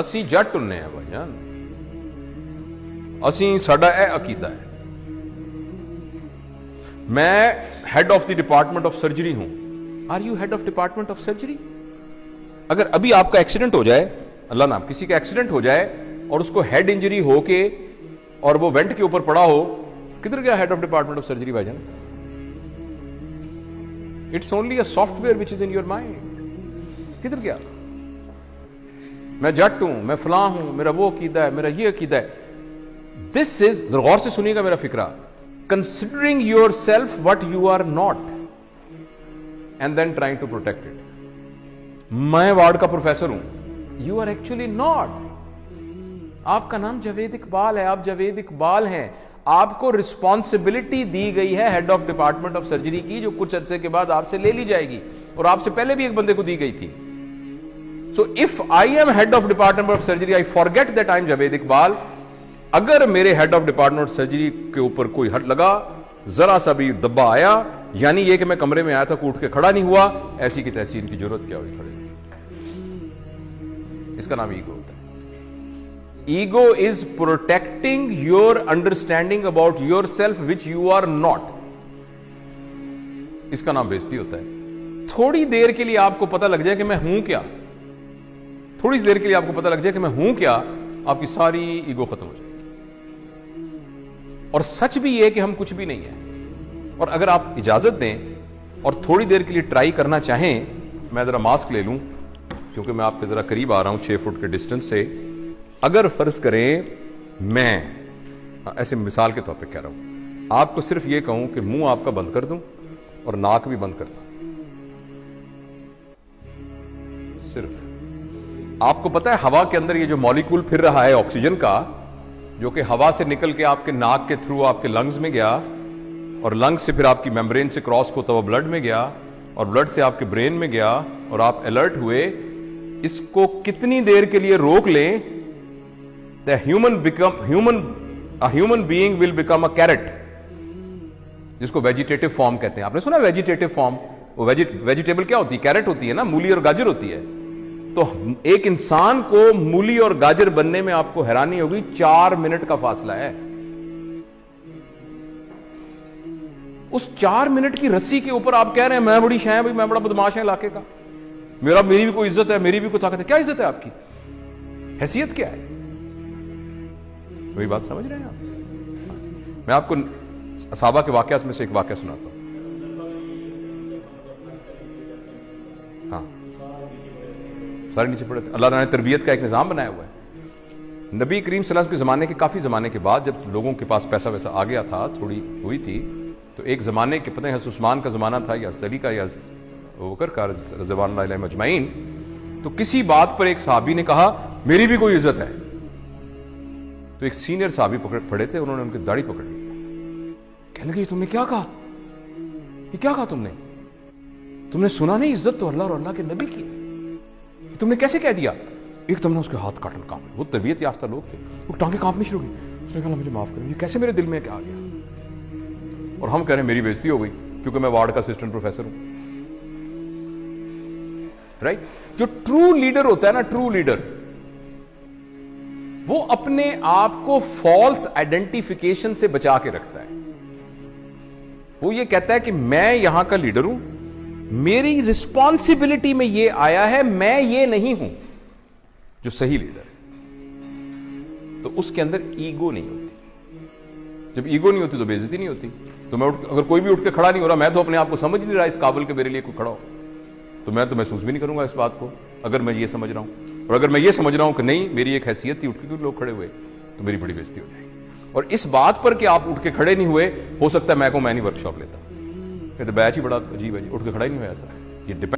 ਅਸੀਂ ਜੱਟ ਹੁੰਨੇ ਆ ਭਾਈਜਾਨ, ਅਸੀਂ ਸਾਡਾ ਇਹ ਅਕੀਦਾ ਹੈ। मैं head of the department of surgery हूं। Are you head of department of surgery? अगर अभी आपका एक्सीडेंट हो जाए, अल्लाह ना किसी का एक्सीडेंट हो जाए और उसको हेड इंजरी हो के और वो वेंट के ऊपर पड़ा हो, किधर गया head of department of surgery भाईजान? It's only a software which is in your mind. किधर गया? मैं जट हूं, मैं फलां हूं, मेरा वो अकीदा है, मेरा ये अकीदा है। दिस इज, गौर से सुनिएगा मेरा फिक्रा, considering yourself what you are not and then trying to protect it। मैं वार्ड का प्रोफेसर हूं, you are actually not। आपका नाम जावेद इकबाल है, आप जावेद इकबाल हैं। आपको रिस्पॉन्सिबिलिटी दी गई है head of department of surgery की, जो कुछ अरसे के बाद आपसे ले ली जाएगी, और आपसे पहले भी एक बंदे को दी गई थी। So if I am head of department of surgery, I forget that I am Javed Iqbal. अगर मेरे हेड ऑफ डिपार्टमेंट सर्जरी के ऊपर कोई हट लगा, जरा सा भी दब्बा आया, यानी ये कि मैं कमरे में आया था, उठ के खड़ा नहीं हुआ, ऐसी की तैसी इनकी जरूरत क्या हुई खड़े? इसका नाम ईगो होता है। Ego is protecting your understanding about yourself which you are not. इसका नाम बेइज्जती होता है। थोड़ी देर के लिए आपको पता लग जाए कि मैं हूं क्या, थोड़ी देर के लिए आपको पता लग जाए कि मैं हूं क्या, आपकी सारी ईगो खत्म हो जाएगी। और सच भी ये कि हम कुछ भी नहीं है। और अगर आप इजाजत दें और थोड़ी देर के लिए ट्राई करना चाहें, मैं जरा मास्क ले लूं क्योंकि मैं आपके जरा करीब आ रहा हूं 6 फुट के डिस्टेंस से। अगर फर्ज करें मैं ऐसे मिसाल के तौर पे कह रहा हूं, आपको सिर्फ ये कहूं कि मुंह आपका बंद कर दूं और नाक भी बंद कर दूं, सिर्फ आपको पता है हवा के अंदर ये जो मॉलिक्यूल फिर रहा है ऑक्सीजन का, जो कि हवा से निकल के आपके नाक के थ्रू आपके लंग्स में गया, और लंग्स से फिर आपकी मेम्ब्रेन से क्रॉस होता हुआ ब्लड में गया, और ब्लड से आपके ब्रेन में गया, और आप अलर्ट हुए। इसको कितनी देर के लिए रोक लें, the human being will become a carrot, जिसको वेजिटेटिव फॉर्म कहते हैं। आपने सुना वेजिटेटिव फॉर्म? वो वेजिटेबल क्या होती है? कैरेट होती है ना, मूली और गाजर होती है। तो एक इंसान को मूली और गाजर बनने में आपको हैरानी होगी, 4 मिनट का फासला है। उस 4 मिनट की रस्सी के ऊपर आप कह रहे हैं मैं बड़ी शाय भाई, मैं बड़ा बदमाश है इलाके का, मेरी भी कोई इज्जत है, मेरी भी कोई ताकत है। क्या इज्जत है आपकी? हैसियत क्या है? मेरी बात समझ रहे हैं आप? मैं आपको असहाबा के वाकया में से एक वाकया सुनाता हूं। हाँ, सारे नीचे पड़े थे। अल्लाह ताला ने तरबियत का एक निज़ाम बनाया हुआ है। नबी करीम सल्लल्लाहु अलैहि वसल्लम के ज़माने के काफ़ी ज़माने के बाद, जब लोगों के पास पैसा वैसा आ गया था, थोड़ी हुई थी, तो एक ज़माने के, पता है हज़रत उस्मान का ज़माना था या अली का या बकर का रज़वानुल्लाहि अलैहिम अजमाइन, तो किसी बात पर एक सहाबी ने कहा मेरी भी कोई इज्जत है। तो एक सीनियर सहाबी पड़े थे, उन्होंने उनकी दाढ़ी पकड़ ली, कहने लगे तुमने क्या कहा? ये क्या कहा तुमने सुना नहीं? इज्जत तो अल्लाह और अल्लाह के नबी की, तुमने कैसे कह दिया? एक तुमने उसके हाथ काटने काम, वो तरबियत याफ्ता लोग थे, वो टांगे कांपनी शुरू हुई। उसने कहा मुझे माफ करो, ये कैसे मेरे दिल में क्या आ गया? और हम कह रहे हैं मेरी बेइज्जती हो गई क्योंकि मैं वार्ड का असिस्टेंट प्रोफेसर हूं। राइट? जो ट्रू लीडर होता है ना, ट्रू लीडर, वो अपने आप को फॉल्स आइडेंटिफिकेशन से बचा के रखता है। वो ये कहता है कि मैं यहां का लीडर हूं, मेरी रिस्पॉन्सिबिलिटी में ये आया है, मैं ये नहीं हूं जो सही लीडर है। तो उसके अंदर ईगो नहीं होती। जब ईगो नहीं होती तो बेइज्जती नहीं होती। तो मैं अगर कोई भी उठ के खड़ा नहीं हो रहा, मैं तो अपने आप को समझ नहीं रहा इस काबिल के मेरे लिए कोई खड़ा हो, तो मैं तो महसूस भी नहीं करूंगा इस बात को, अगर मैं ये समझ रहा हूं। और अगर मैं ये समझ रहा हूं कि नहीं मेरी एक हैसियत थी, उठ के लोग खड़े हुए, तो मेरी बड़ी बेइज्जती हो जाएगी। और इस बात पर कि आप उठ के खड़े नहीं हुए, हो सकता है मैं नहीं वर्कशॉप लेता, फिर तो बैच ही बड़ा अजीब है जी, उठ के खड़ा ही नहीं हुआ। सर ये डिपेंड